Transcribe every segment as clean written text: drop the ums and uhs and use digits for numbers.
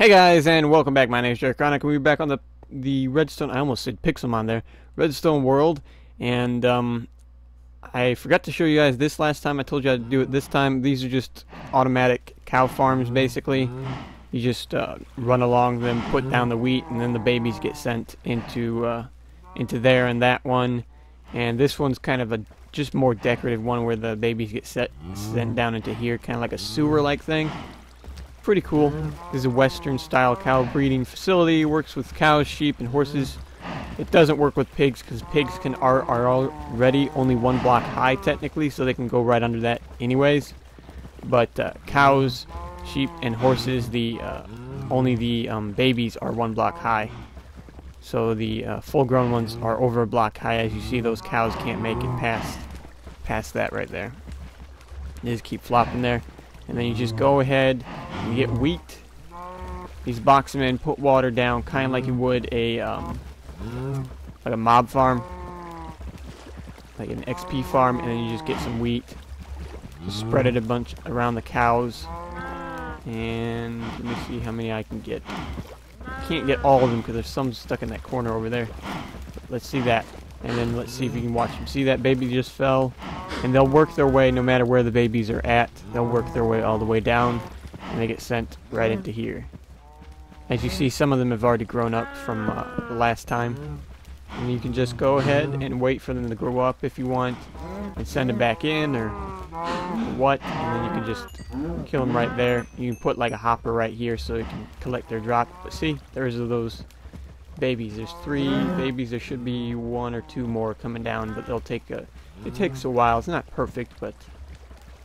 Hey guys, and welcome back. My name is Jared Chronic, and we're back on the Redstone. I almost said Pixel on there. Redstone world, and I forgot to show you guys this last time. I told you I'd do it this time. These are just automatic cow farms, basically. You just run along them, put down the wheat, and then the babies get sent into there and that one. And this one's kind of a just more decorative one where the babies get sent down into here, kind of like a sewer-like thing. Pretty cool. This is a Western style cow breeding facility. Works with cows, sheep, and horses. It doesn't work with pigs because pigs are already only one block high technically, so they can go right under that anyways. But cows, sheep, and horses, only the babies are one block high. So the full-grown ones are over a block high. As you see, those cows can't make it past that right there. They just keep flopping there. And then you just go ahead and get wheat. These box them in, put water down, kind of like you would like a mob farm, like an XP farm, and then you just get some wheat. Just spread it a bunch around the cows. And let me see how many I can get. Can't get all of them because there's some stuck in that corner over there. But let's see that. And then let's see if you can watch them. See that baby just fell? And they'll work their way no matter where the babies are at. They'll work their way all the way down. And they get sent right into here. As you see, some of them have already grown up from the last time. And you can just go ahead and wait for them to grow up if you want. And send them back in or what. And then you can just kill them right there. You can put like a hopper right here so you can collect their drop. But see, there's those babies. There's 3 babies. There should be 1 or 2 more coming down, but it takes a while. It's not perfect, but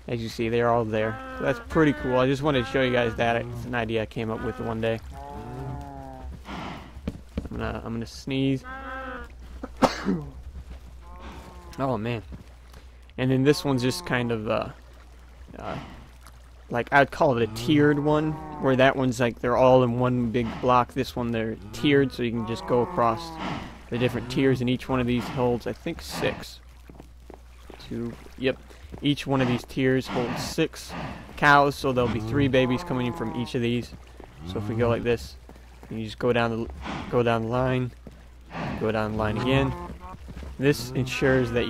as you see, they're all there. So that's pretty cool. I just wanted to show you guys that. It's an idea I came up with one day. I'm gonna sneeze. Oh man. And then this one's just kind of like I'd call it a tiered one, where that one's like they're all in one big block. This one they're tiered, so you can just go across the different tiers, and each one of these holds, I think, 6. Yep. Each one of these tiers holds 6 cows, so there'll be 3 babies coming in from each of these. So if we go like this, and you just go down the line, go down the line again. This ensures that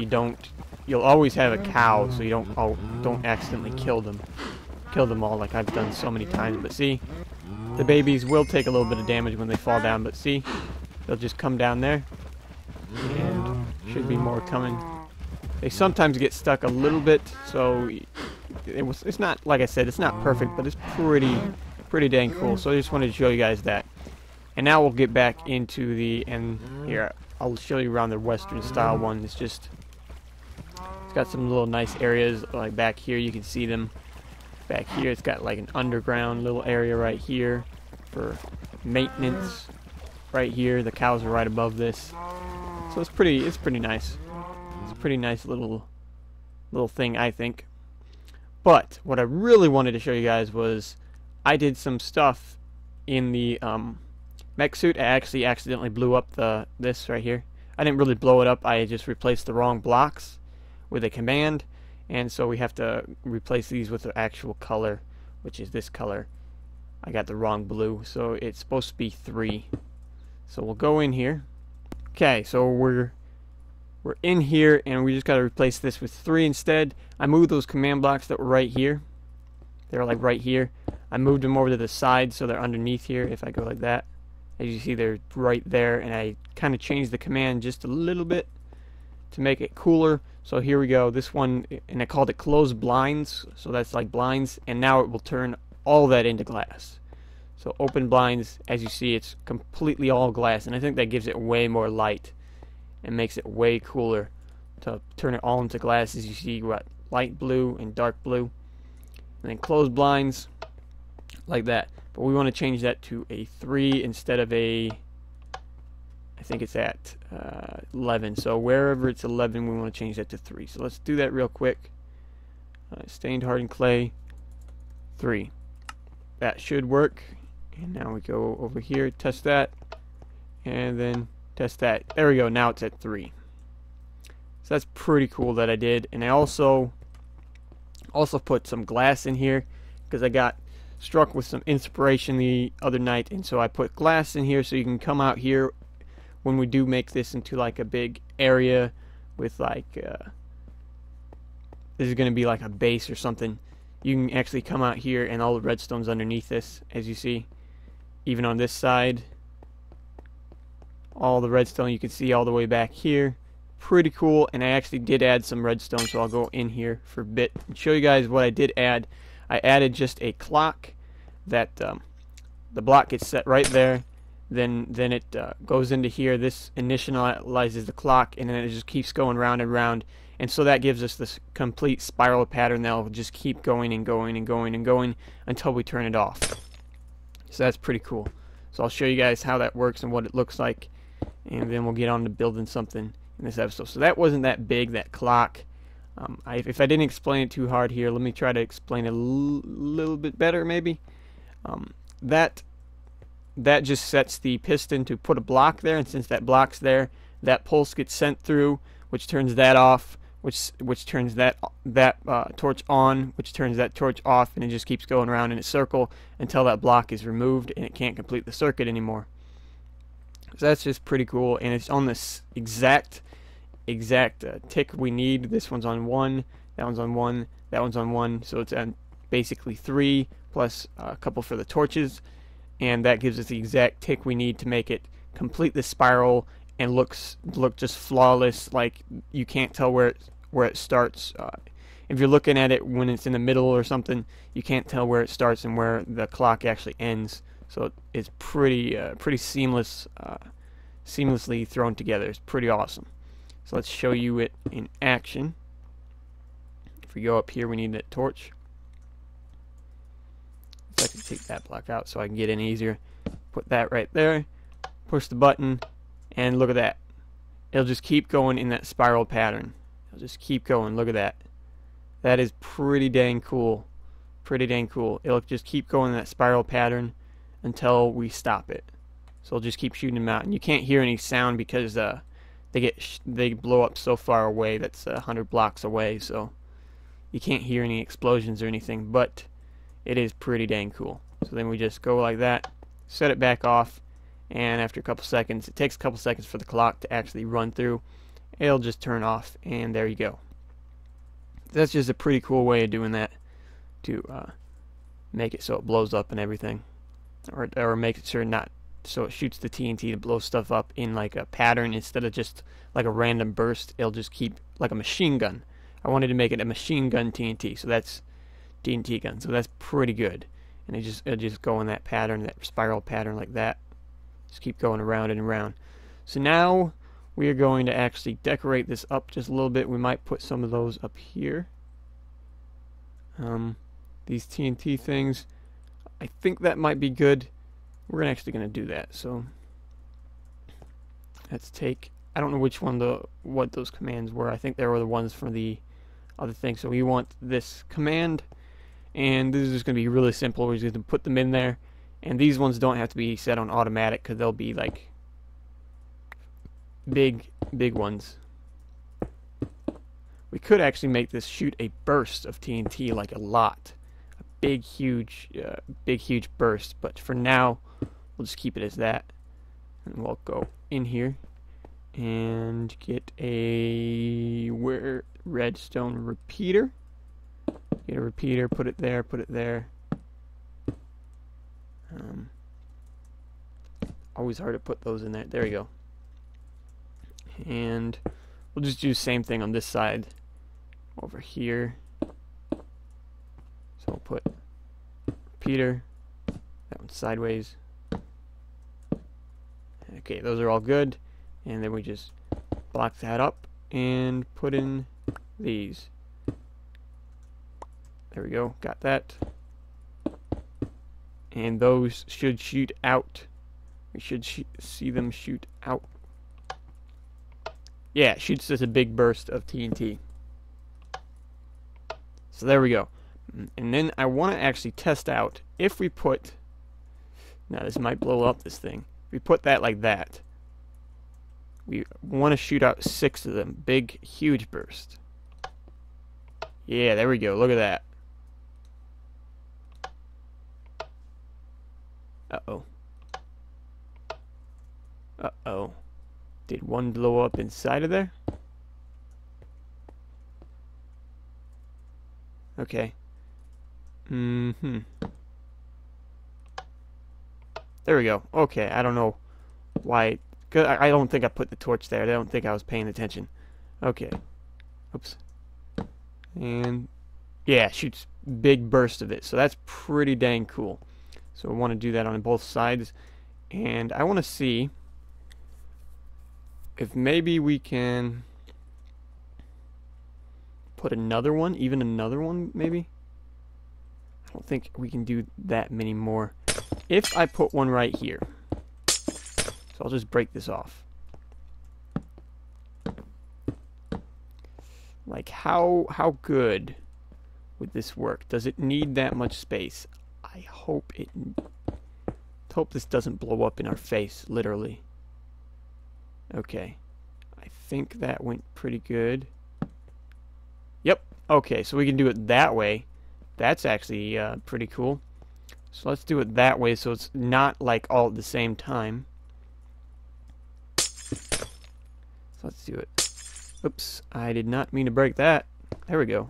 you'll always have a cow, so you don't accidentally kill them all like I've done so many times. But see, the babies will take a little bit of damage when they fall down, but see, they'll just come down there, and should be more coming. They sometimes get stuck a little bit, so it's not, like I said, it's not perfect, but it's pretty dang cool. So I just wanted to show you guys that. And now we'll get back into here I'll show you around the Western style one. It's got some little nice areas, like back here you can see them. Back here it's got like an underground little area right here for maintenance. Right here the cows are right above this, so it's pretty nice. It's a pretty nice little thing, I think. But what I really wanted to show you guys was I did some stuff in the Mech Suit. I actually accidentally blew up this right here. I didn't really blow it up, I just replaced the wrong blocks with a command, and so we have to replace these with the actual color, which is this color. I got the wrong blue, so it's supposed to be 3. So we'll go in here. Okay, so we're in here, and we just got to replace this with 3 instead. I moved those command blocks that were right here. They're like right here. I moved them over to the side so they're underneath here. If I go like that, as you see, they're right there, and I kind of changed the command just a little bit to make it cooler. So here we go. This one, and I called it closed blinds, so that's like blinds, and now it will turn all that into glass. So open blinds, as you see, it's completely all glass, and I think that gives it way more light and makes it way cooler to turn it all into glass. As you see, you got light blue and dark blue, and then closed blinds like that. But we want to change that to a 3 instead of I think it's at 11. So wherever it's 11, we want to change that to 3. So let's do that real quick. Stained hardened clay 3. That should work. And now we go over here, test that, and then test that. There we go. Now it's at 3. So that's pretty cool that I did. And I also put some glass in here because I got struck with some inspiration the other night, and so I put glass in here so you can come out here when we do make this into like a big area with like this is going to be like a base or something. You can actually come out here and all the redstone's underneath this, as you see. Even on this side, all the redstone you can see all the way back here. Pretty cool. And I actually did add some redstone, so I'll go in here for a bit and show you guys what I did add. I added just a clock that the block gets set right there. Then it goes into here. This initializes the clock, and then it just keeps going round and round. And so that gives us this complete spiral pattern that will just keep going and going and going and going until we turn it off. So that's pretty cool. So I'll show you guys how that works and what it looks like, and then we'll get on to building something in this episode. So that wasn't that big, that clock. If I didn't explain it too hard here, let me try to explain it a little bit better maybe. That just sets the piston to put a block there, and since that block's there, that pulse gets sent through, which turns that off, which turns that torch on, which turns that torch off, and it just keeps going around in a circle until that block is removed and it can't complete the circuit anymore. So that's just pretty cool, and it's on this exact tick we need. This one's on 1, that one's on 1, that one's on 1, so it's on basically 3 plus a couple for the torches, and that gives us the exact tick we need to make it complete the spiral and look just flawless. Like you can't tell where it starts. If you're looking at it when it's in the middle or something, you can't tell where it starts and where the clock actually ends. So it's pretty seamless, seamlessly thrown together. It's pretty awesome. So let's show you it in action. If we go up here, we need that torch. So I can take that block out so I can get in easier. Put that right there. Push the button. And look at that. It'll just keep going in that spiral pattern. It'll just keep going. Look at that. That is pretty dang cool. Pretty dang cool. It'll just keep going in that spiral pattern until we stop it. So it'll just keep shooting them out. And you can't hear any sound because they blow up so far away. That's 100 blocks away. So you can't hear any explosions or anything. But it is pretty dang cool. So then we just go like that. Set it back off. And after a couple seconds, it takes a couple seconds for the clock to actually run through. It'll just turn off, and there you go. That's just a pretty cool way of doing that to make it so it blows up and everything, or make it sure not so it shoots the TNT to blow stuff up in like a pattern instead of just like a random burst. It'll just keep like a machine gun. I wanted to make it a machine gun TNT, so that's TNT gun. So that's pretty good, and it'll just go in that pattern, that spiral pattern like that. Just keep going around and around. So now we are going to actually decorate this up just a little bit. We might put some of those up here. These TNT things, I think that might be good. We're actually going to do that. So let's take, I don't know which one what those commands were. I think they were the ones for the other thing. So we want this command, and this is just going to be really simple. We're just going to put them in there. And these ones don't have to be set on automatic because they'll be like big ones. We could actually make this shoot a burst of TNT, like a lot. A big, huge burst. But for now, we'll just keep it as that. And we'll go in here and get a redstone repeater. Get a repeater, put it there, put it there. Always hard to put those in there. There you go. And we'll just do the same thing on this side over here. So we'll put repeater, that one's sideways. Okay, those are all good. And then we just block that up and put in these. There we go, got that. And those should shoot out. We should see them shoot out. Yeah, it shoots us a big burst of TNT. So there we go. And then I want to actually test out if we put, now this might blow up this thing. If we put that like that, we want to shoot out 6 of them. Big, huge burst. Yeah, there we go. Look at that. Uh-oh. Uh-oh. Did one blow up inside of there? Okay. Mm-hmm. There we go. Okay, I don't know why. 'Cause I don't think I put the torch there. I don't think I was paying attention. Okay. Oops. And yeah, shoots big burst of it. So that's pretty dang cool. So I want to do that on both sides. And I want to see if maybe we can put another one, even another one maybe. I don't think we can do that many more. If I put one right here. So I'll just break this off. Like how good would this work? Does it need that much space? I hope this doesn't blow up in our face, literally. Okay. I think that went pretty good. Yep. Okay, so we can do it that way. That's actually pretty cool. So let's do it that way so it's not like all at the same time. So let's do it. Oops, I did not mean to break that. There we go.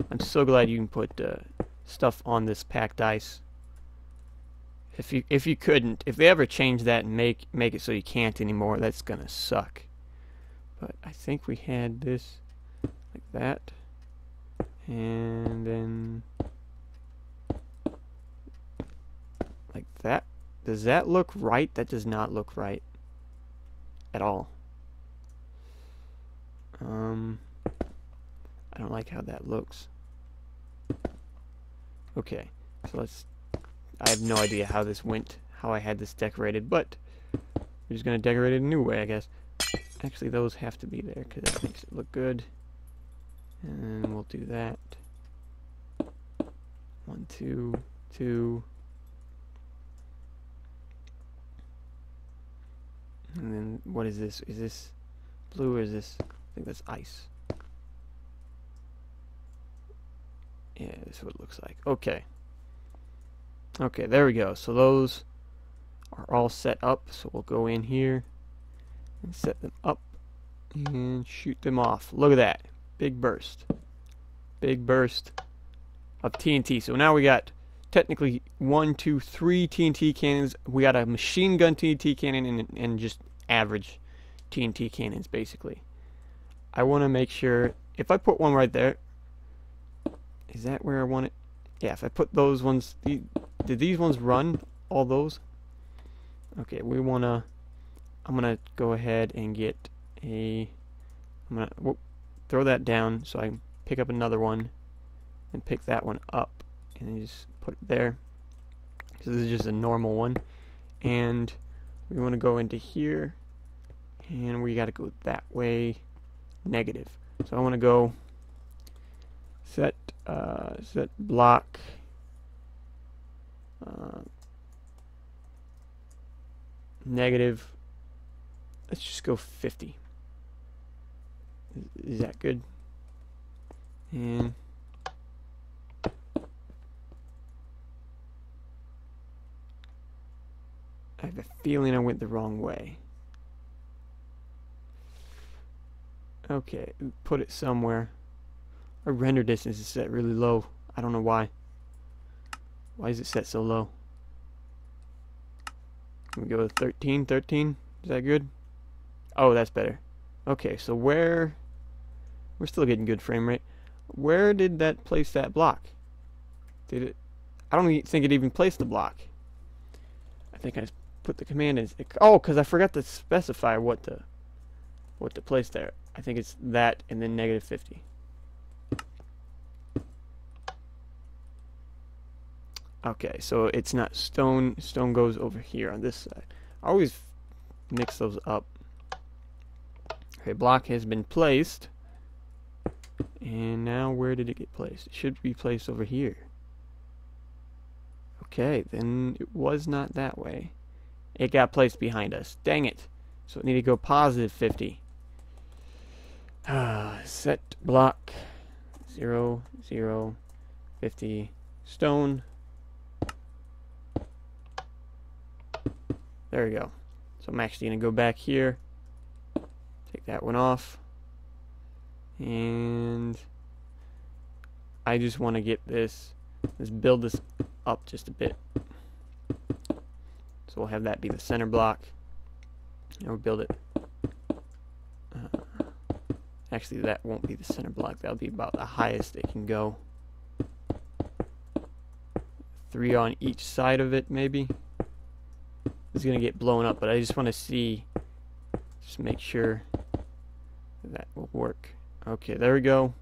I'm so glad you can put stuff on this packed ice. If you couldn't, if they ever change that and make it so you can't anymore, that's gonna suck. But I think we had this like that, and then like that. Does that look right? That does not look right at all. I don't like how that looks. Okay, so I have no idea how this went, how I had this decorated, but we're just gonna decorate it a new way, I guess. Actually, those have to be there because that makes it look good. And we'll do that. 1, 2, 2. And then what is this? Is this blue or is this? I think that's ice. Yeah, that's what it looks like. Okay. Okay, there we go. So those are all set up. So we'll go in here and set them up and shoot them off. Look at that. Big burst. Big burst of TNT. So now we got technically 1, 2, 3 TNT cannons. We got a machine gun TNT cannon and just average TNT cannons, basically. I want to make sure, if I put one right there, is that where I want it? Yeah, if I put those ones, did these ones run? All those? Okay, I'm gonna go ahead and get I'm gonna throw that down so I can pick up another one and pick that one up and just put it there. So this is just a normal one, and we want to go into here, and we got to go that way, negative. So I want to go set block negative. Let's just go 50. Is that good? And I have a feeling I went the wrong way. Okay, put it somewhere. Our render distance is set really low. I don't know why. Why is it set so low? Can we go to 13? 13? Is that good? Oh, that's better. Okay, so we're still getting good frame rate. Where did that place that block? Did it? I don't think it even placed the block. I think I just put the command in. Oh, because I forgot to specify what to place there. I think it's that and then negative 50. Okay, so it's not stone. Stone goes over here on this side. I always mix those up. Okay, block has been placed. And now where did it get placed? It should be placed over here. Okay, then it was not that way. It got placed behind us. Dang it. So it needed to go positive 50. Set block 0, 0, 50 stone. There we go. So I'm actually going to go back here, take that one off, and I just want to get this, let's build this up just a bit. So we'll have that be the center block, and we'll build it. Actually, that won't be the center block. That'll be about the highest it can go. 3 on each side of it, maybe. It's gonna get blown up, but I just want to see, just make sure that will work. Okay, there we go.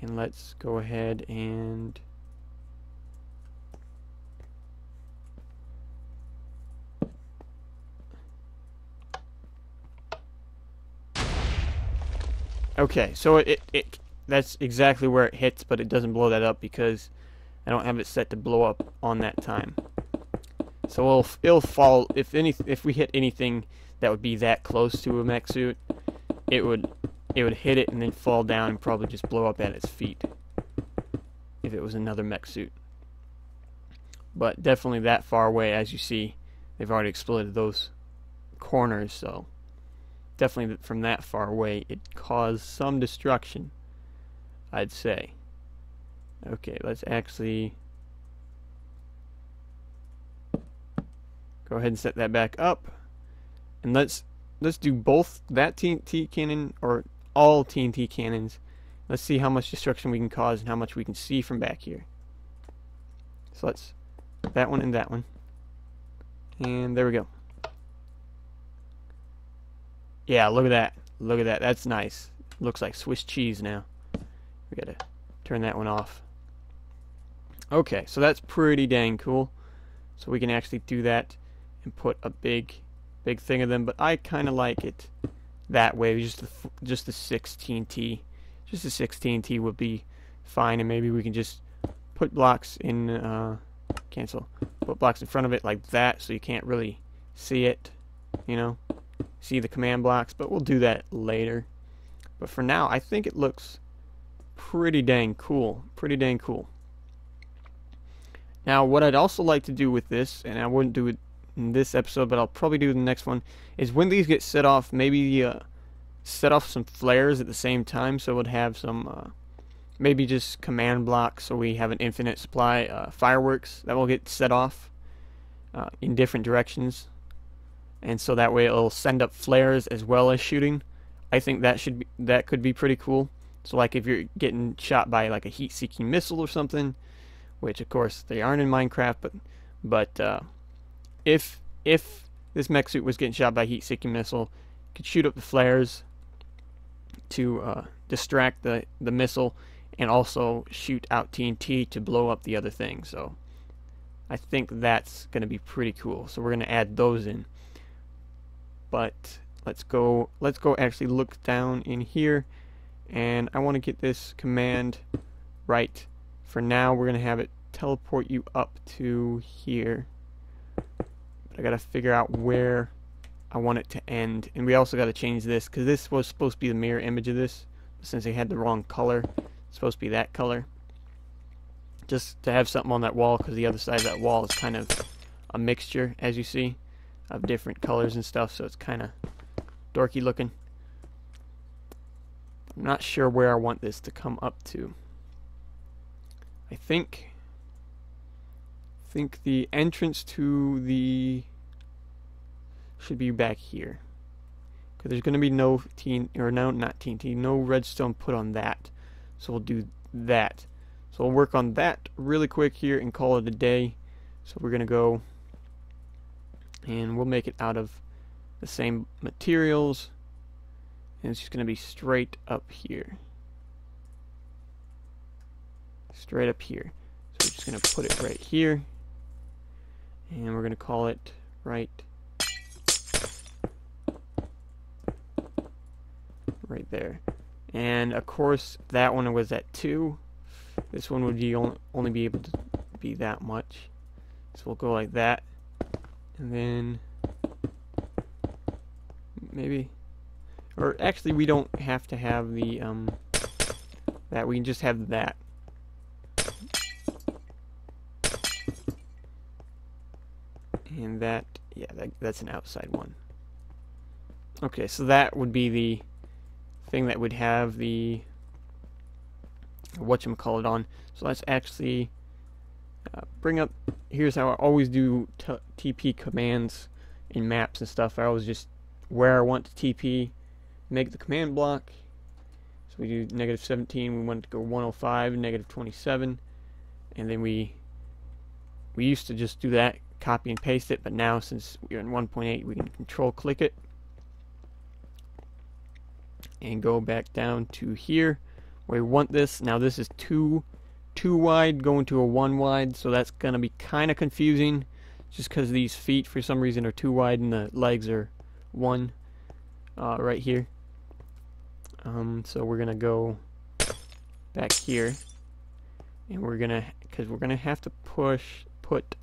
And let's go ahead and okay, so it that's exactly where it hits, but it doesn't blow that up because I don't have it set to blow up on that time. So it'll fall if we hit anything that would be that close to a mech suit, it would hit it and then fall down and probably just blow up at its feet if it was another mech suit. But definitely that far away, as you see, they've already exploded those corners, so definitely from that far away it caused some destruction, I'd say. Okay, let's actually go ahead and set that back up, and let's do both that TNT cannon, or all TNT cannons. Let's see how much destruction we can cause and how much we can see from back here. So let's that one and that one, and there we go. Yeah, look at that. Look at that. That's nice. Looks like Swiss cheese now. We gotta turn that one off. Okay, so that's pretty dang cool. So we can actually do that and put a big thing of them, but I kind of like it that way. Just the 6 TNT. Just the 6 TNT would be fine, and maybe we can just put blocks in put blocks in front of it like that so you can't really see it, you know, see the command blocks, but we'll do that later. But for now, I think it looks pretty dang cool. Pretty dang cool. Now, what I'd also like to do with this, and I wouldn't do it in this episode, but I'll probably do it in the next one, is when these get set off, maybe set off some flares at the same time, so it would have some, maybe just command blocks, so we have an infinite supply, fireworks that will get set off in different directions, and so that way it'll send up flares as well as shooting. I think that could be pretty cool. So like if you're getting shot by like a heat-seeking missile or something, which of course they aren't in Minecraft, but if this mech suit was getting shot by a heat-seeking missile, you could shoot up the flares to distract the missile, and also shoot out TNT to blow up the other thing. So I think that's going to be pretty cool. So we're going to add those in. But let's go actually look down in here, and I want to get this command right. For now, we're going to have it teleport you up to here. But I got to figure out where I want it to end. And we also got to change this, because this was supposed to be the mirror image of this. Since they had the wrong color, it's supposed to be that color. Just to have something on that wall, because the other side of that wall is kind of a mixture, as you see, of different colors and stuff. So it's kind of dorky looking. I'm not sure where I want this to come up to. I think the entrance to the should be back here, because there's going to be no no redstone put on that, so we'll do that. So we'll work on that really quick here and call it a day. So we're going to go and we'll make it out of the same materials, and it's just going to be straight up here. Straight up here. So we're just going to put it right here, and we're going to call it right there. And of course that one was at 2. This one would be only be able to be that much. So we'll go like that, and then maybe, or actually we don't have to have the that, we can just have that. And that Yeah, that's an outside one. Okay, so that would be the thing that would have the whatchamacallit on. So let's actually bring up, here's how I always do TP commands in maps and stuff. I always just, where I want to TP, make the command block. So we do -17, we want to go 105, -27, and then we used to just do that, copy and paste it, but now since we're in 1.8 we can control click it and go back down to here where we want this. Now this is two wide going to a 1 wide, so that's gonna be kind of confusing just because these feet for some reason are 2 wide and the legs are 1 right here. So we're gonna go back here, and we're gonna have to put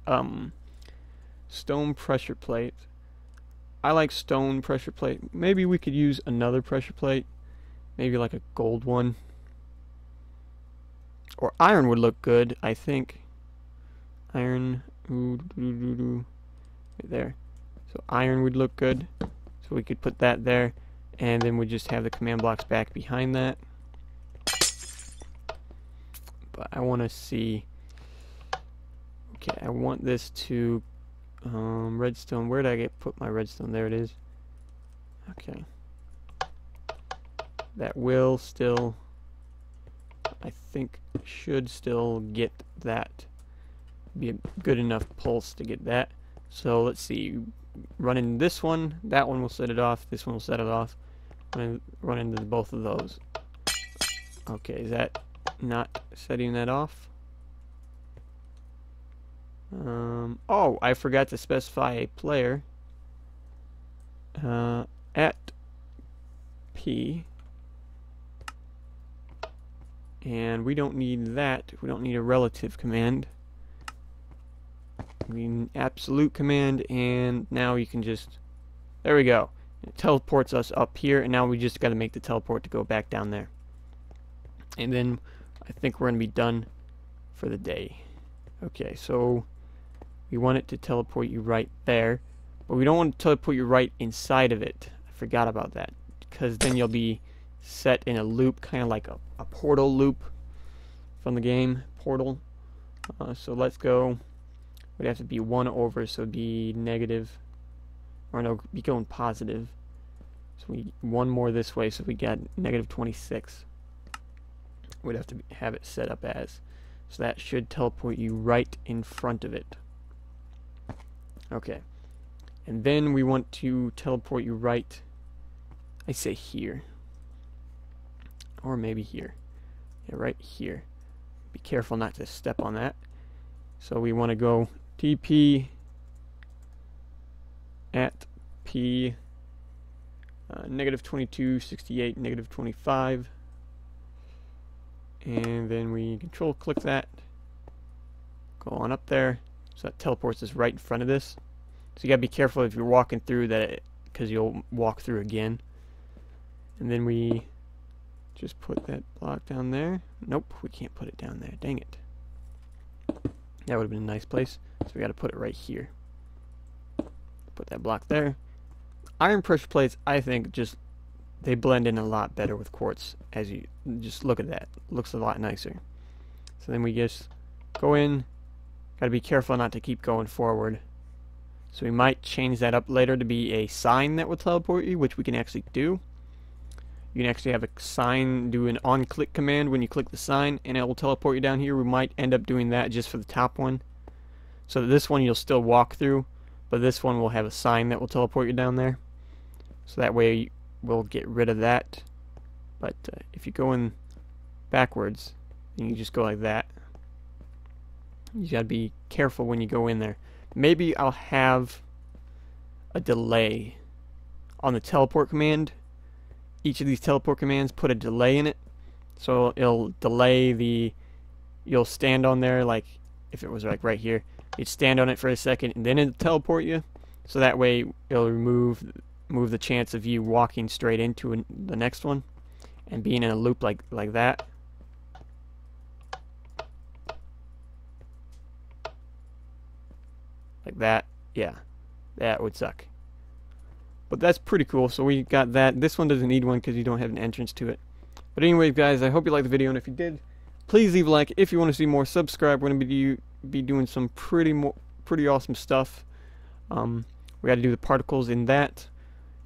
stone pressure plate. I like stone pressure plate. Maybe we could use another pressure plate, maybe like a gold one, or iron would look good. I think iron, right there. So iron would look good. So we could put that there, and then we just have the command blocks back behind that. But I want to see. Okay, I want this to redstone. Where did I put my redstone? There it is. Okay. That will still, I think, should still get that. Be a good enough pulse to get that. So let's see. Running this one, that one will set it off. This one will set it off. Run into both of those. Okay, is that not setting that off? Oh, I forgot to specify a player at P, and we don't need that. We don't need a relative command. We need an absolute command, and now you can just, there we go. It teleports us up here, and now we just got to make the teleport to go back down there. And then I think we're going to be done for the day. Okay, so we want it to teleport you right there, but we don't want to teleport you right inside of it. I forgot about that, because then you'll be set in a loop, kind of like a portal loop from the game, Portal. So let's go. Would have to be 1 over, so it'd be negative, or no, be going positive. So we one more this way, so we got -26. We'd have to have it set up as. So that should teleport you right in front of it. Okay. And then we want to teleport you right, I say here. Or maybe here. Yeah, right here. Be careful not to step on that. So we want to go TP at P -22, 68, -25. And then we control click that. Go on up there. So that teleports us right in front of this. So you gotta be careful if you're walking through that, because you'll walk through again. And then we just put that block down there. Nope, we can't put it down there. Dang it. That would have been a nice place. So we gotta put it right here. Put that block there. Iron pressure plates, I think, just they blend in a lot better with quartz. As you just look at that, looks a lot nicer. So then we just go in. Got to be careful not to keep going forward. So we might change that up later to be a sign that will teleport you, which we can actually do. You can actually have a sign, do an on-click command when you click the sign, and it will teleport you down here. We might end up doing that just for the top one. So this one you'll still walk through, but this one will have a sign that will teleport you down there. So that way we'll get rid of that. But if you go in backwards, you can just go like that. You gotta be careful when you go in there. Maybe I'll have a delay on the teleport command. Each of these teleport commands put a delay in it, so it'll delay the, you'll stand on there, like if it was like right here, you'd stand on it for a second and then it'll teleport you, so that way it'll remove the chance of you walking straight into the next one and being in a loop like that. Like that, yeah. That would suck. But that's pretty cool. So we got that. This one doesn't need one because you don't have an entrance to it. But anyways, guys, I hope you liked the video, and if you did, please leave a like. If you want to see more, subscribe. We're going to be doing some pretty awesome stuff. We got to do the particles in that.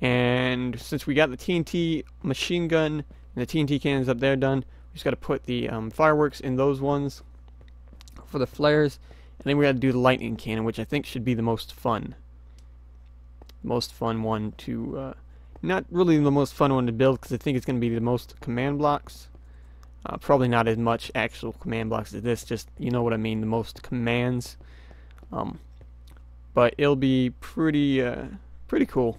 And since we got the TNT machine gun and the TNT cannons up there done, we just got to put the fireworks in those ones for the flares. And then we got to do the lightning cannon, which I think should be the most fun. Most fun one to... not really the most fun one to build, because I think it's going to be the most command blocks. Probably not as much actual command blocks as this, just, you know what I mean, the most commands. But it'll be pretty cool.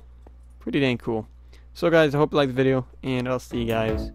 Pretty dang cool. So guys, I hope you liked the video, and I'll see you guys